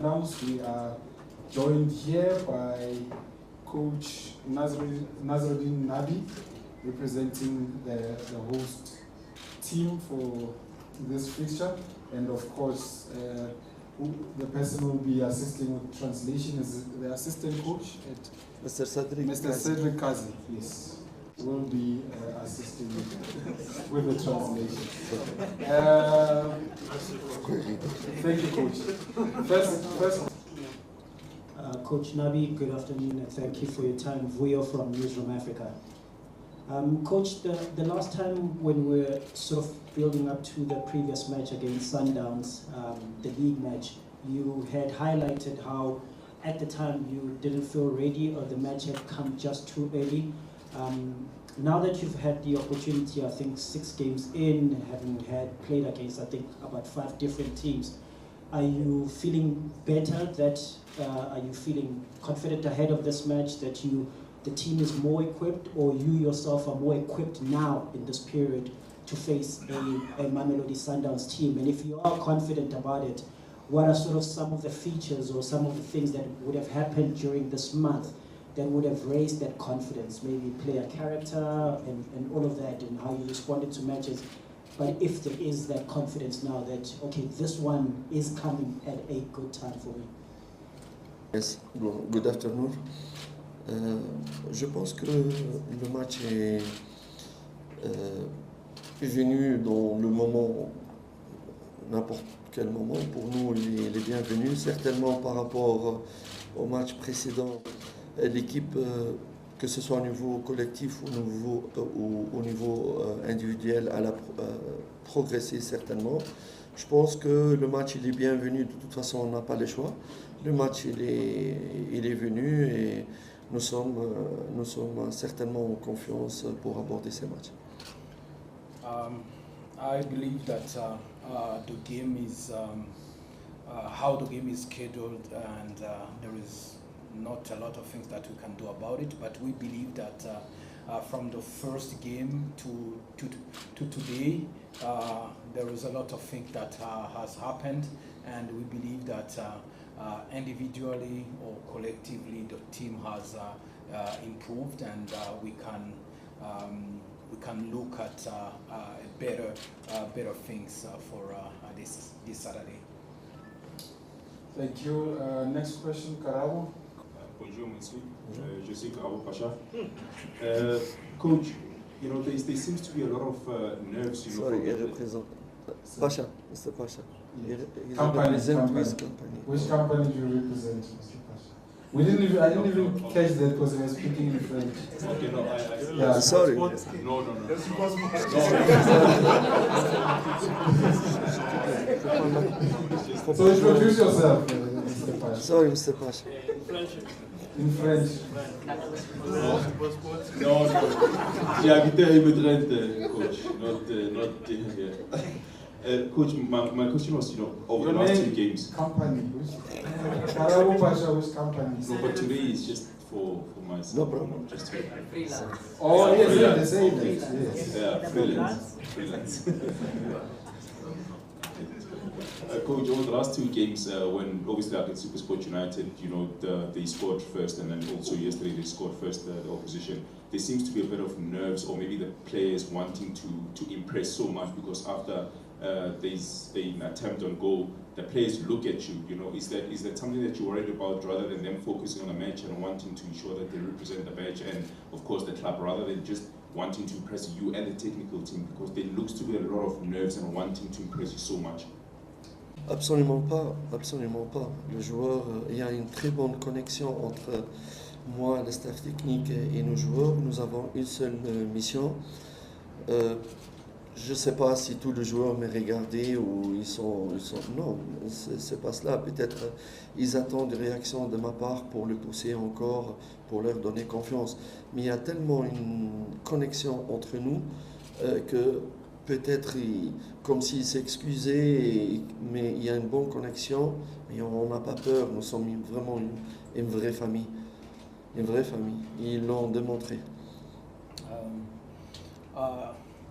We are joined here by Coach Nasreddine Nabi, representing the host team for this fixture, and of course the person who will be assisting with translation is the assistant coach at Mr. Cedric Kazi, yes, will be assisting with the translation. Thank you, Coach. First. Coach Nabi, good afternoon and thank you for your time. Vuyo from Newsroom Africa. Coach, the last time when we were sort of building up to the previous match against Sundowns, the league match, you had highlighted how at the time you didn't feel ready or the match had come just too early. Now that you've had the opportunity, I think 6 games in, having played against I think about 5 different teams, are you feeling better? Are you feeling confident ahead of this match that the team is more equipped, or you yourself are more equipped now in this period to face a Mamelodi Sundowns team? And if you are confident about it, what are sort of some of the features or some of the things that would have happened during this month that would have raised that confidence? Maybe player character and all of that, and how you responded to matches. But if there is that confidence now that, okay, this one is coming at a good time for me. Yes, good afternoon. Je pense que le match est venu dans le moment, n'importe quel moment. Pour nous, il est bienvenu, certainement par rapport au match précédent. L'équipe, que ce soit au niveau collectif ou au niveau individuel, elle a progressé certainement. Je pense que le match il est bienvenu, de toute façon on n'a pas le choix. Le match il est venu et nous sommes certainement en confiance pour aborder ces matchs. I believe that the game is how the game is scheduled, and there is not a lot of things that we can do about it, but we believe that from the first game to today, there is a lot of things that has happened, and we believe that individually or collectively the team has improved, and we can look at better things for this Saturday. Thank you. Next question, Karabo. Bonjour, monsieur. Je suis Karabo Pasha. Coach, you know, there seems to be a lot of nerves. You know, sorry, he represents Pasha, Mr. Pasha. Yes. He Company. represents company. Which company do you represent, Mr. Pasha? I didn't even catch that because I was speaking in French. Okay, no, yeah. Sorry. No. So introduce yourself, Mr. Pasha. Sorry, Mr. Pasha. In French. No. J'ai habité à Ibedrent, coach, not here. Coach, my question was, you know, over the last 2 games. Company, Karabo Pasha, which company? No, but today is just for myself. No problem. Just to, oh, yes, they say that. Yes. Yeah, freelance. Coach, over the last 2 games, when obviously like at SuperSport United, you know, they scored first, and then also yesterday they scored first, the opposition. There seems to be a bit of nerves, or maybe the players wanting to impress so much, because after there's an attempt on goal, the players look at you. You know, is that something that you're worried about, rather than them focusing on the match and wanting to ensure that they represent the badge and of course the club, rather than just wanting to impress you and the technical team, because there looks to be a lot of nerves and wanting to impress you so much? Absolument pas, absolument pas. Le joueur, il y a une très bonne connexion entre moi, le staff technique et nos joueurs. Nous avons une seule mission. Je ne sais pas si tous les joueurs m'ont regardé ou ils sont non, c'est pas cela. Peut-être ils attendent des réactions de ma part pour le pousser encore, pour leur donner confiance. Mais il y a tellement une connexion entre nous que peut-être comme s'ils s'excusaient, mais il y a une bonne connexion, mais on n'a pas peur. Nous sommes vraiment une vraie famille. Une vraie famille. Ils l'ont démontré.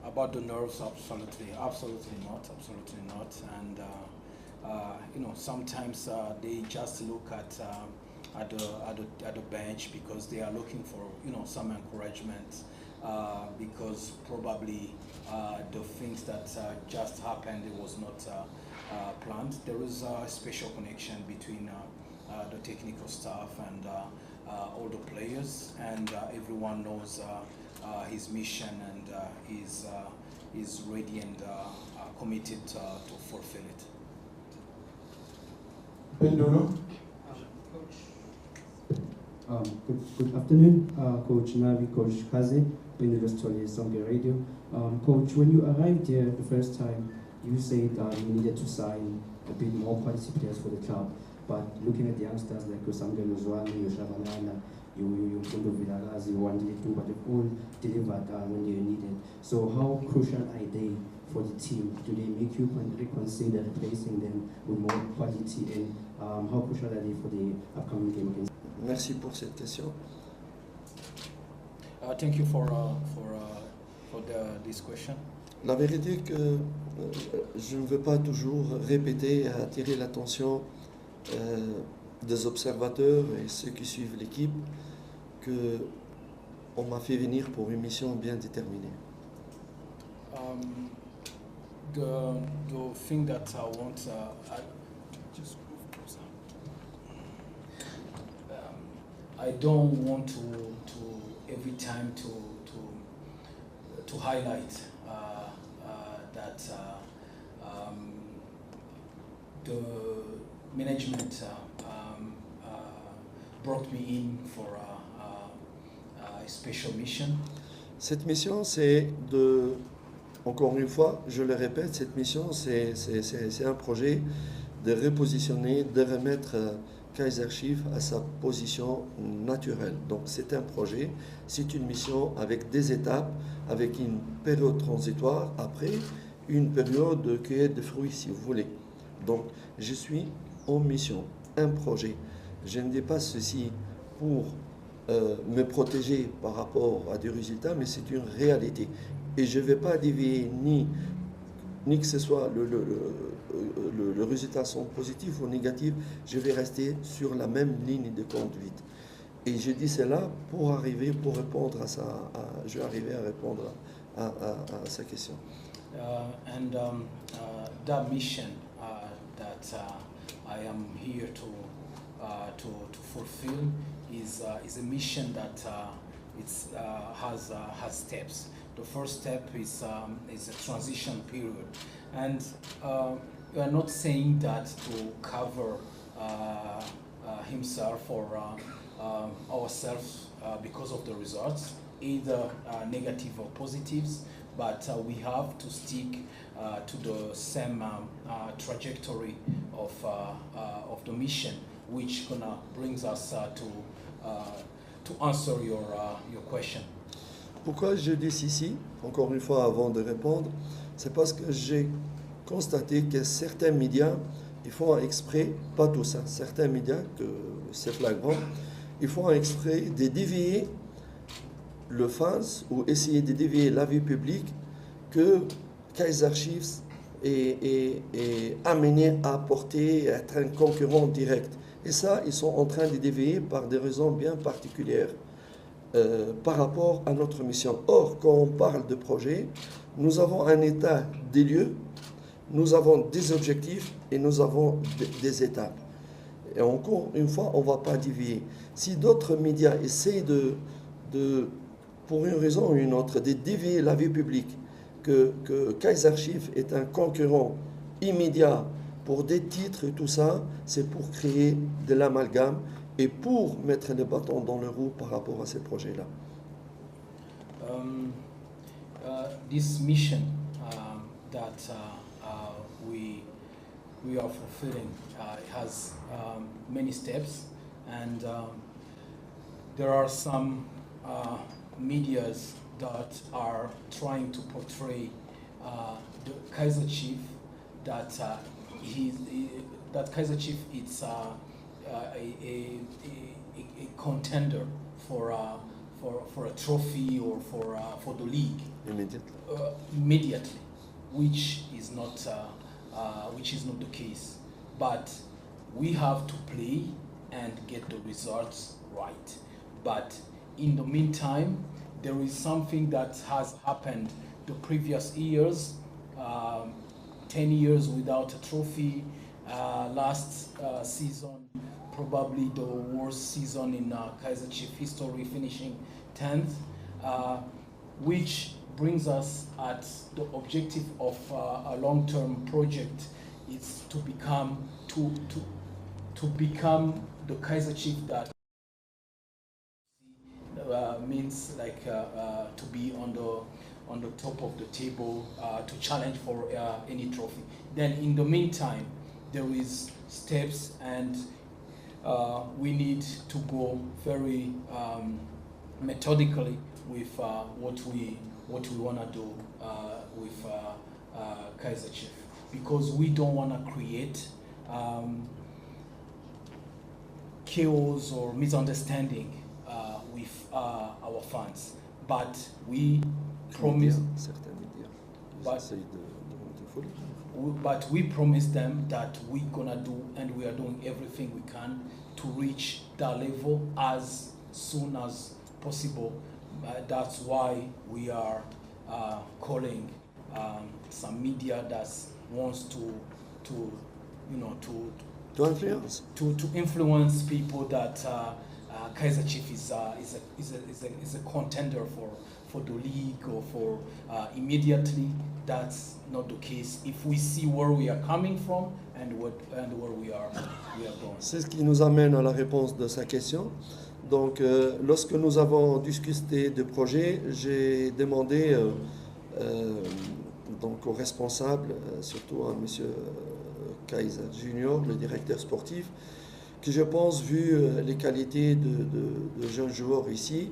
About the nerves, absolutely not. And sometimes they just look at the bench because they are looking for some encouragement because probably the things that just happened, it was not planned. There is a special connection between the technical staff and all the players, and everyone knows his mission and is ready and committed to fulfill it. Bendolo. Good afternoon, Coach Nabi, Coach Kaze, Benedict Zambia Radio. Coach, when you arrived here the first time, you said you needed to sign a bit more quality players for the club. But looking at the youngsters like Samuel Nozwani, Yoshavanana, you Vilagazi, you wanted to, but they've all delivered when they needed. So how crucial are they for the team? Do they make you reconsider replacing them with more quality, and how crucial are they for the upcoming game against? Merci pour cette question. Thank you for this question. La vérité est que je ne veux pas toujours répéter et attirer l'attention des observateurs et ceux qui suivent l'équipe que on m'a fait venir pour une mission bien déterminée. The thing that I want, I don't want to every time to highlight that the management brought me in for a special mission. Cette mission, c'est de, encore une fois, je le répète, cette mission, c'est un projet de repositionner, de remettre Kaizer Chiefs à sa position naturelle. Donc c'est un projet, c'est une mission avec des étapes, avec une période transitoire, après une période de cueillette de fruits, si vous voulez. Donc je suis en mission, un projet. Je ne dis pas ceci pour me protéger par rapport à des résultats, mais c'est une réalité. Et je ne vais pas dévier ni que ce soit le résultat sont positif ou négatif, je vais rester sur la même ligne de conduite. Et je dis cela pour arriver, pour répondre à ça, je vais arriver à répondre à sa question. That mission that I am here to fulfill is a mission that has steps. The first step is a transition period, and we are not saying that to cover himself or ourselves because of the results, either negative or positives, but we have to stick to the same trajectory of the mission, which brings us to answer your question. Pourquoi je dis ceci, encore une fois avant de répondre, c'est parce que j'ai constaté que certains médias, ils font exprès, pas tous, hein, certains médias, que c'est flagrant, ils font exprès de dévier le fans ou essayer de dévier l'avis public que Kaizer Chiefs est amené à porter, à être un concurrent direct. Et ça, ils sont en train de dévier par des raisons bien particulières. Par rapport à notre mission. Or, quand on parle de projet, nous avons un état des lieux, nous avons des objectifs et nous avons des étapes. Et encore une fois, on ne va pas dévier. Si d'autres médias essaient pour une raison ou une autre, de dévier l'avis public, que Kaizer Chiefs est un concurrent immédiat pour des titres et tout ça, c'est pour créer de l'amalgame et pour mettre le bâton dans le roue par rapport à ces projets-là. This mission that we are fulfilling has many steps, and there are some medias that are trying to portray the Kaizer Chiefs that Kaizer Chiefs it's a contender for a trophy or for the league Immediately. immediately, which is not the case. but we have to play and get the results right. But in the meantime, there is something that has happened the previous years, 10 years without a trophy. Last season, probably the worst season in Kaizer Chiefs history, finishing 10th, which brings us at the objective of a long-term project is to become the Kaizer Chiefs that means like to be on the top of the table, to challenge for any trophy. Then in the meantime, there is steps, and we need to go very methodically with what we want to do with Kaizer Chiefs, because we don't want to create chaos or misunderstanding with our fans, but we promise. But we promise them that we're gonna do, and we are doing everything we can to reach that level as soon as possible. That's why we are calling some media that wants to influence people that Kaizer Chiefs is a contender for the league or for immediately. That's not the case. If we see where we are coming from and where we are going. C'est ce qui nous amène à la réponse de sa question. Donc, lorsque nous avons discuté de projet, j'ai demandé donc aux responsables, surtout à M. Kaiser Junior, le directeur sportif, que je pense, vu les qualités de jeunes joueurs ici,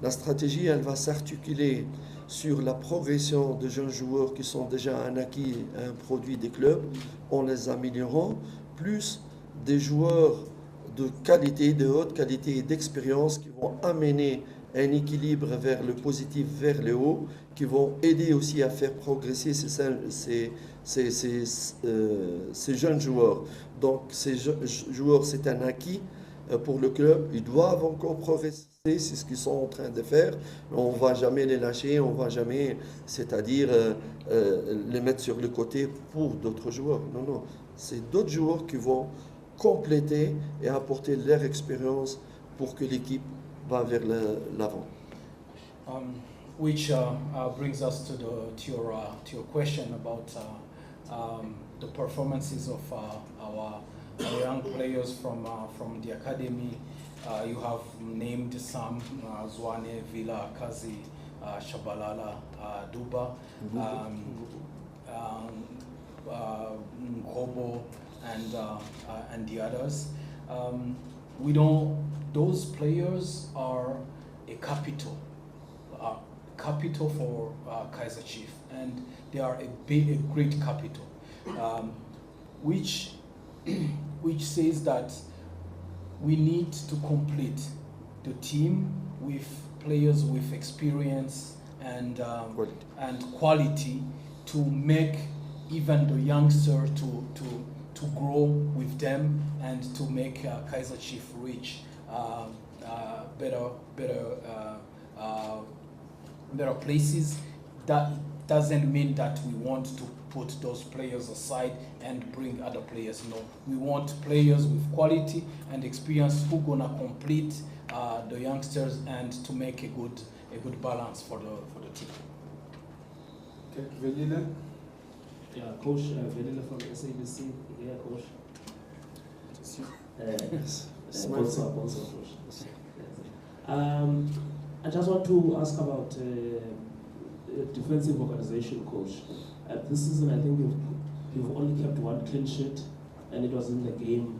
la stratégie, elle va s'articuler sur la progression de jeunes joueurs qui sont déjà un acquis, un produit des clubs, en les améliorant, plus des joueurs de qualité, de haute qualité et d'expérience qui vont amener un équilibre vers le positif, vers le haut, qui vont aider aussi à faire progresser ces jeunes joueurs. Donc ces joueurs, c'est un acquis pour le club. Ils doivent encore progresser, c'est ce qu'ils sont en train de faire. On ne va jamais les lâcher, on ne va jamais, c'est-à-dire les mettre sur le côté pour d'autres joueurs. Non, non, c'est d'autres joueurs qui vont compléter et apporter leur expérience pour que l'équipe va vers l'avant. Which brings us to your question about the performances of our young players from the academy. You have named some: Zwane, Villa, Kazi, Shabalala, Duba, Ngobo, and the others. Those players are a capital for Kaizer Chiefs, and they are a great capital, which says that we need to complete the team with players with experience and quality to make even the youngster to grow with them and to make Kaizer Chiefs reach better places. That doesn't mean that we want to put those players aside and bring other players. No, we want players with quality and experience who gonna complete the youngsters and to make a good balance for the team. Okay, Velila. Yeah, Coach Velila from SABC. Yeah, Coach. Sponsor, Coach. I just want to ask about defensive organization, Coach. This season, I think you've only kept one clean sheet, and it was in the game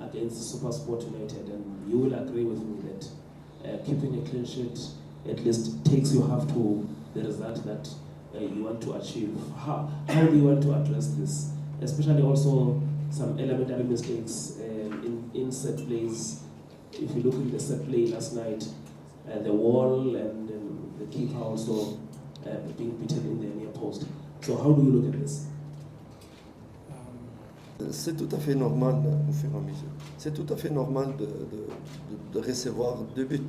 against SuperSport United. And you will agree with me that keeping a clean sheet at least takes you half to the result that you want to achieve. How do you want to address this? Especially also some elementary mistakes in set plays. If you look at the set play last night, the wall and the keeper also being beaten in the near post. So how do you look at this? C'est tout à fait normal au fur et à mesure. C'est tout à fait normal de recevoir 2 buts.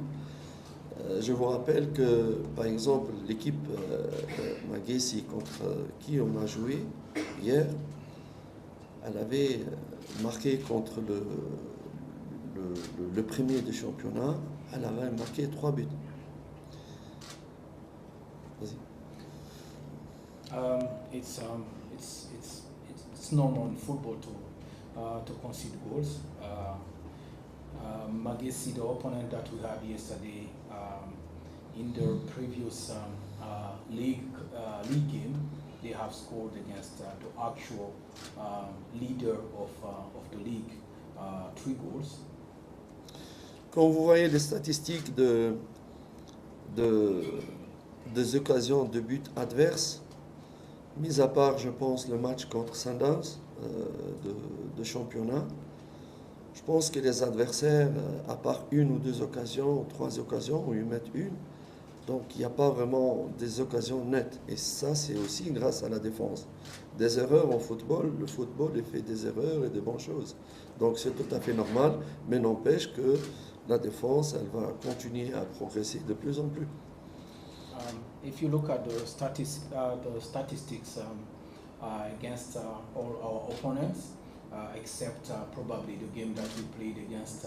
Je vous rappelle que, par exemple, l'équipe Maguessi contre qui on a joué hier, elle avait marqué contre le premier du championnat, elle avait marqué 3 buts. Vas-y. It's normal in football to concede goals. Maguessi, the opponent that we had yesterday, in their previous league game, they have scored against the actual leader of the league 3 goals. Quand vous voyez les statistiques des occasions de buts adverses, mis à part, je pense, le match contre Sundowns de championnat, je pense que les adversaires, à part 1 ou 2 occasions, 3 occasions, ils mettent 1. Donc il n'y a pas vraiment des occasions nettes. Et ça, c'est aussi grâce à la défense. Des erreurs en football, le football il fait des erreurs et des bonnes choses. Donc c'est tout à fait normal, mais n'empêche que la défense, elle va continuer à progresser de plus en plus. If you look at the statistics against all our opponents, except probably the game that we played against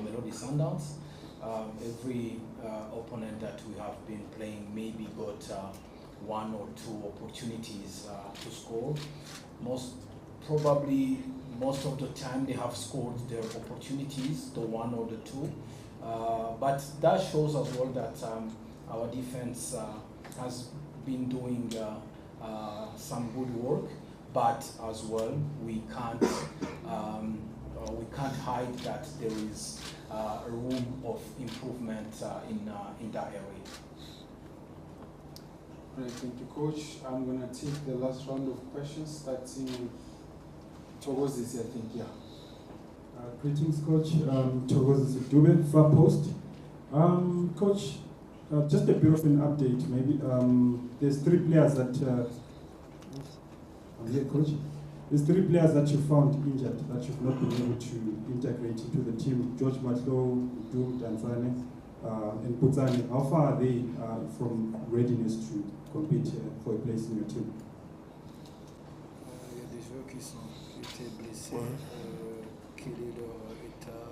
Melody Sundowns, every opponent that we have been playing maybe got 1 or 2 opportunities to score. Most of the time they have scored their opportunities, the 1 or the 2. But that shows as well that our defense has been doing some good work, but as well we can't hide that there is a room of improvement in that area. Right, thank you, Coach. I'm going to take the last round of questions, starting with Togozis, I think, yeah. Greetings, Coach. Togozis Dube, Far Post. Coach, just a bit of an update, maybe. There's 3 players that... I'm here, Coach. There's 3 players that you found injured, that you've not been able to integrate into the team. George Matlow, Doom Danzane, and Putzani. How far are they from readiness to compete for a place in your team? Il y a des joueurs qui étaient blessés. Quel est leur état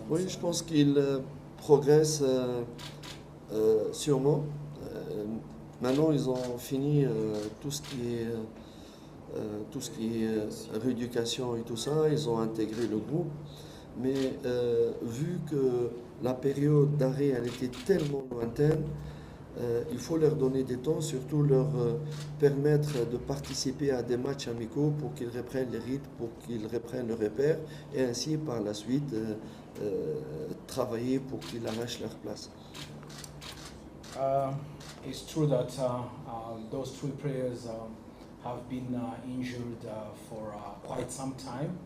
Oui, je pense qu'ils progressent sûrement. Maintenant, ils ont fini tout ce qui est rééducation et tout ça. Ils ont intégré le groupe. Mais vu que la période d'arrêt elle était tellement lointaine, il faut leur donner des temps, surtout leur permettre de participer à des matchs amicaux pour qu'ils reprennent les rythmes, pour qu'ils reprennent le repère, et ainsi par la suite travailler pour qu'ils arrachent leur place. It's true that those 3 players have been injured for quite some time.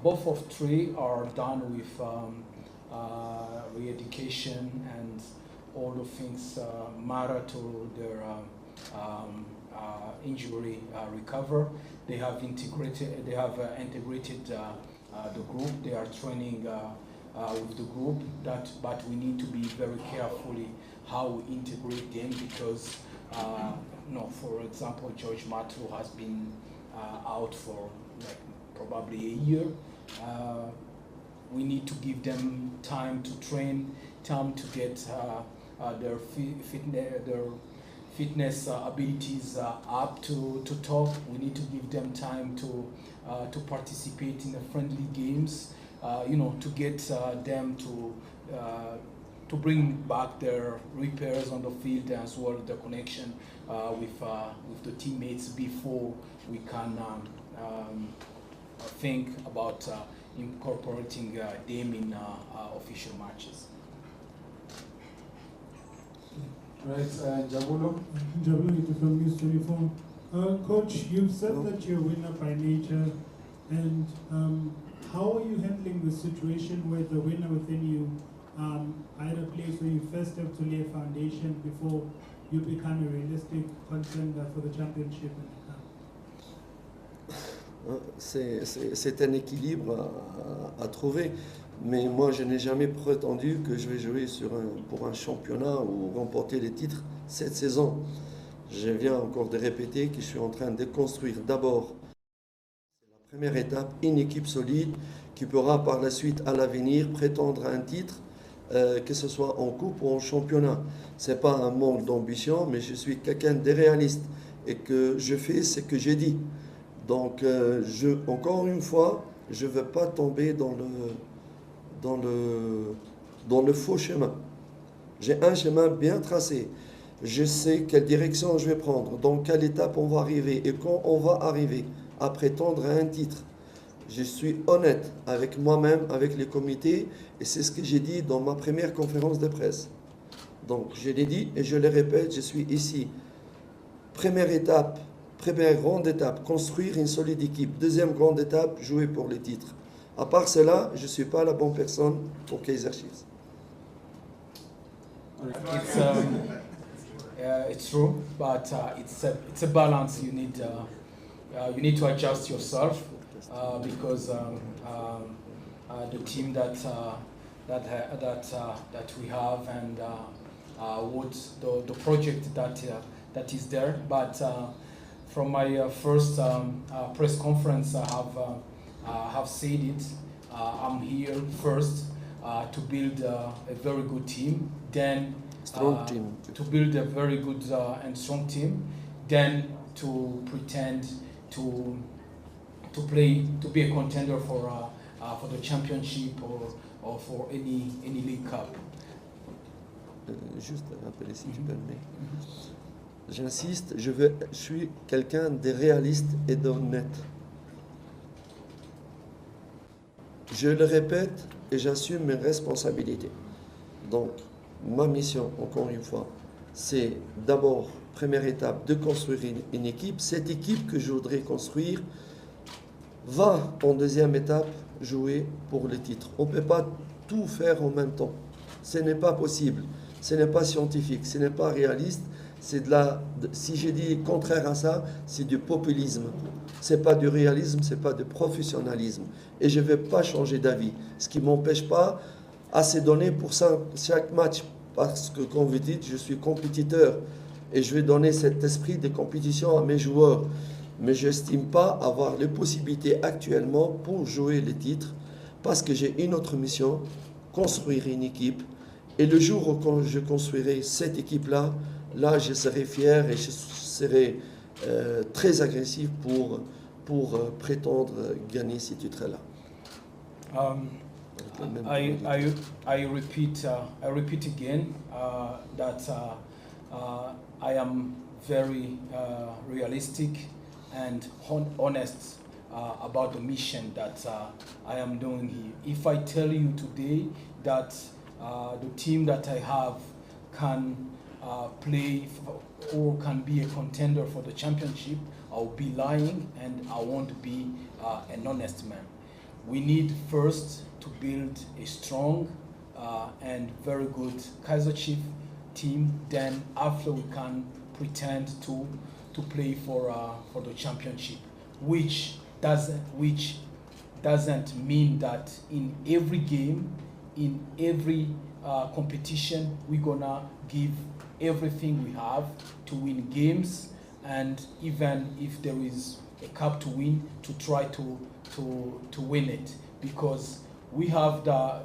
Both of 3 are done with re-education and all the things matter to their injury recover. They have integrated the group. They are training with the group. But we need to be very carefully how we integrate them, because for example, George Matthew has been out for probably a year. We need to give them time to train, time to get their fitness abilities up to top. We need to give them time to participate in the friendly games, to get them to bring back their repairs on the field, as well as the connection with the teammates before we can think about incorporating them in official matches. Right, Jabulo. Jabulo from News 24. Coach, you've said that you're a winner by nature, and how are you handling the situation where the winner within you are at a place where you first have to lay a foundation before you become a realistic contender for the championship? Hein. C'est un équilibre à trouver. Mais moi, je n'ai jamais prétendu que je vais jouer pour un championnat ou remporter les titres cette saison. Je viens encore de répéter que je suis en train de construire d'abord, la première étape, une équipe solide qui pourra par la suite, à l'avenir, prétendre à un titre, que ce soit en coupe ou en championnat. Ce n'est pas un manque d'ambition, mais je suis quelqu'un de réaliste et que je fais ce que j'ai dit. Donc, encore une fois, je ne veux pas tomber dans le faux chemin. J'ai un chemin bien tracé. Je sais quelle direction je vais prendre, dans quelle étape on va arriver et quand on va arriver à prétendre à un titre. Je suis honnête avec moi-même, avec les comités, et c'est ce que j'ai dit dans ma première conférence de presse. Donc, je l'ai dit et je le répète, je suis ici. Première étape, première grande étape, construire une solide équipe. Deuxième grande étape, jouer pour les titres. À part cela, je ne suis pas la bonne personne pour Kaizer Chiefs. It's true, but it's a balance. You need to adjust yourself because the team that we have and what the project that is there. But from my first press conference, I have said it. I'm here first to build a very good team, then Strong team. to build a very good and strong team, then to pretend to play, to be a contender for the championship or for any league cup. Juste rappeler si tu permets. J'insiste, je suis quelqu'un de réaliste et d'honnête. Je le répète et j'assume mes responsabilités. Donc, ma mission, encore une fois, c'est d'abord, première étape, de construire une équipe. Cette équipe que je voudrais construire va, en deuxième étape, jouer pour le titre. On ne peut pas tout faire en même temps. Ce n'est pas possible. Ce n'est pas scientifique. Ce n'est pas réaliste. Si j'ai dit contraire à ça, c'est du populisme. Ce n'est pas du réalisme, ce n'est pas du professionnalisme. Et je ne vais pas changer d'avis. Ce qui ne m'empêche pas à se donner pour ça chaque match. Parce que, comme vous dites, je suis compétiteur. Et je vais donner cet esprit de compétition à mes joueurs. Mais je n'estime pas avoir les possibilités actuellement pour jouer les titres. Parce que j'ai une autre mission, construire une équipe. Et le jour où je construirai cette équipe-là, là, je serai fier et je serai très agressif pour prétendre gagner ces titres-là. I repeat again that I am very realistic and honest about the mission that I am doing here. If I tell you today that the team that I have can play or can be a contender for the championship, I'll be lying and I won't be an honest man. We need first to build a strong and very good Kaizer Chiefs team. Then after we can pretend to play for the championship, which doesn't mean that in every game, in every competition, we're gonna give everything we have to win games, and even if there is a cup to win, to try to win it, because we have the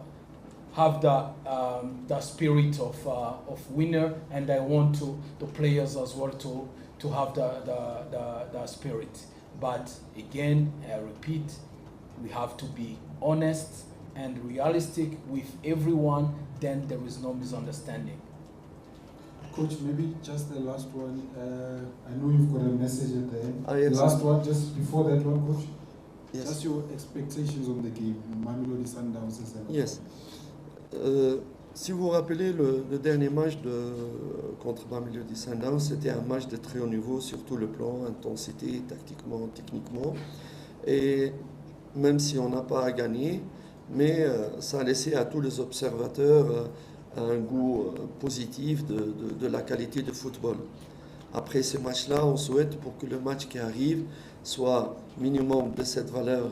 spirit of winner, and I want the players as well to have the spirit. But again, I repeat, we have to be honest and realistic with everyone, then there is no misunderstanding. Coach, maybe just the last one. I know you've got a message at the end. Yes. The last one, just before that one, Coach. Yes. Just your expectations on the game, Mamelodi Sundowns. Yes. Si vous vous rappelez, le dernier match contre Mamelodi Sundowns, c'était un match de très haut niveau sur tout le plan, intensité, tactiquement, techniquement. Et même si on n'a pas gagné, mais ça a laissé à tous les observateurs un goût positif de la qualité de football. Après ces matchs-là, on souhaite pour que le match qui arrive soit minimum de cette valeur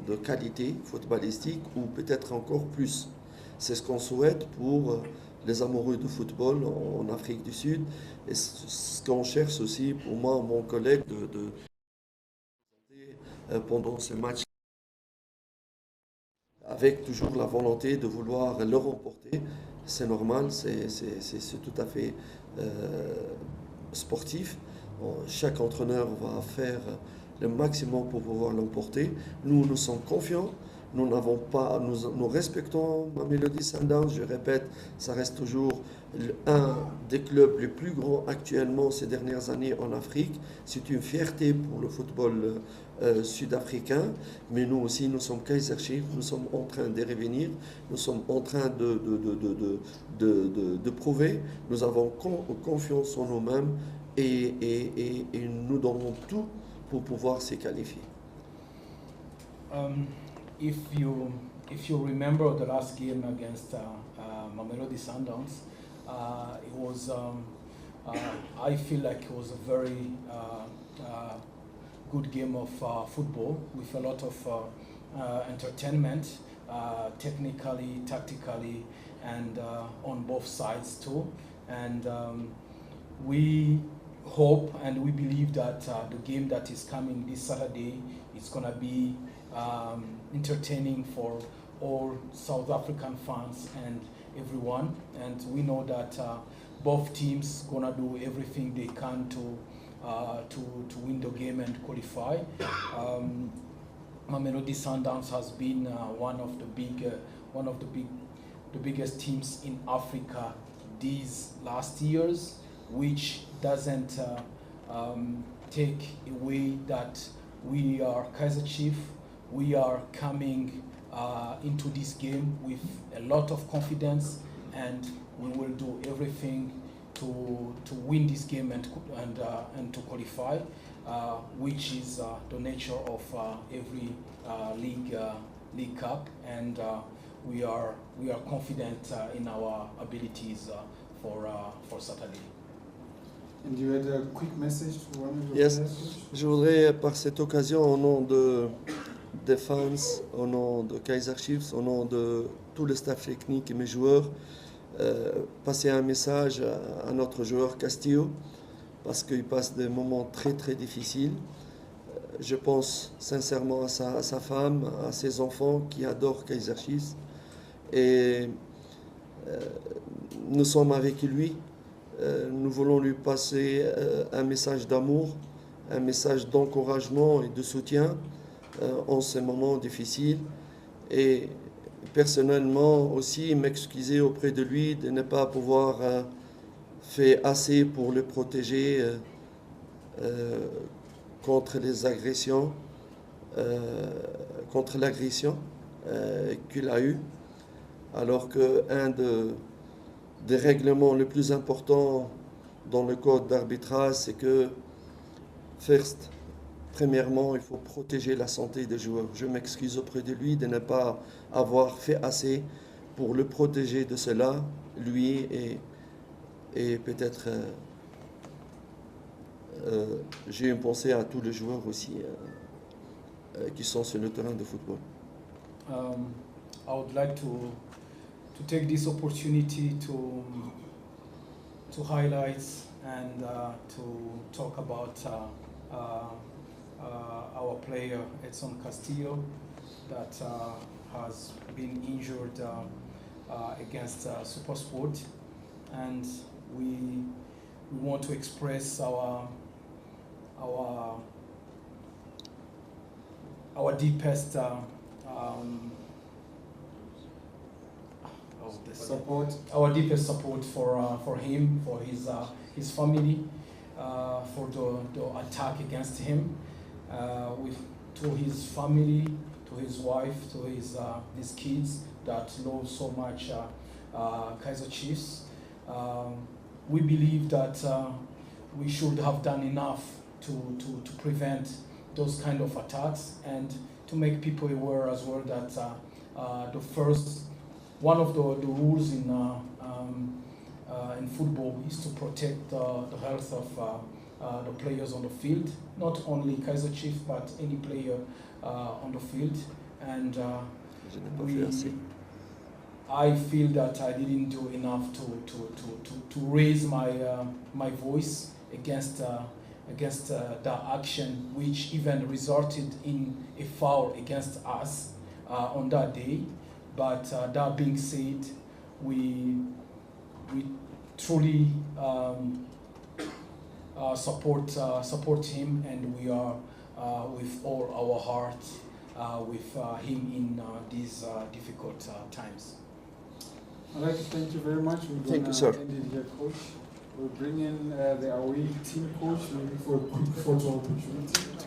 de qualité footballistique ou peut-être encore plus. C'est ce qu'on souhaite pour les amoureux du football en Afrique du Sud et ce qu'on cherche aussi pour moi, mon collègue, pendant ce match avec toujours la volonté de vouloir le remporter. C'est normal, c'est tout à fait sportif. Chaque entraîneur va faire le maximum pour pouvoir l'emporter. Nous sommes confiants. Nous respectons Mamelodi Sundowns. Je répète, ça reste toujours un des clubs les plus grands actuellement ces dernières années en Afrique. C'est une fierté pour le football sud-africain, mais nous aussi, nous sommes Kaizer Chiefs, nous sommes en train de revenir, nous sommes en train de prouver, nous avons confiance en nous-mêmes et nous donnons tout pour pouvoir se qualifier. If you remember the last game against Mamelodi Sundowns, it was I feel like it was a very good game of football with a lot of entertainment, technically, tactically, and on both sides too. And we hope and we believe that the game that is coming this Saturday is going to be entertaining for all South African fans and everyone. And we know that both teams gonna do everything they can to win the game and qualify. Mamelodi Sundowns has been one of the biggest teams in Africa these last years, which doesn't take away that we are Kaizer Chiefs. We are coming into this game with a lot of confidence, and we will do everything to win this game and to qualify, which is the nature of every league cup, and we are confident in our abilities for Saturday. And you had a quick message to one of your Yes. players? Je voudrais par cette occasion, au nom des fans, au nom de Kaizer Chiefs, au nom de tout le staff technique et mes joueurs, passer un message à notre joueur Castillo, parce qu'il passe des moments très très difficiles. Je pense sincèrement à sa femme, à ses enfants qui adorent Kaizer Chiefs. Et nous sommes avec lui. Nous voulons lui passer un message d'amour, un message d'encouragement et de soutien en ces moments difficiles. Et personnellement aussi m'excuser auprès de lui de ne pas pouvoir faire assez pour le protéger contre les agressions, contre l'agression qu'il a eue, alors qu'un des règlements les plus importants dans le code d'arbitrage, c'est que, premièrement, il faut protéger la santé des joueurs. Je m'excuse auprès de lui de ne pas avoir fait assez pour le protéger de cela, lui et peut-être j'ai une pensée à tous les joueurs aussi qui sont sur le terrain de football. I would like to take this opportunity to highlight and to talk about our player Edson Castillo that has been injured against SuperSport, and we want to express our deepest our deepest support for him, for his family, for the attack against him, to his family, to his wife, to his kids that love so much Kaizer Chiefs. We believe that we should have done enough to prevent those kind of attacks and to make people aware as well that one of the rules in in football is to protect the health of the players on the field, not only Kaiser Chiefs but any player on the field. And I feel that I didn't do enough to raise my voice against that action, which even resulted in a foul against us on that day. But that being said, we truly support him, and we are with all our heart with him in these difficult times. I'd like to thank you very much. Thank you, sir. End it here, Coach. We'll bring in the away team coach maybe for a quick photo opportunity.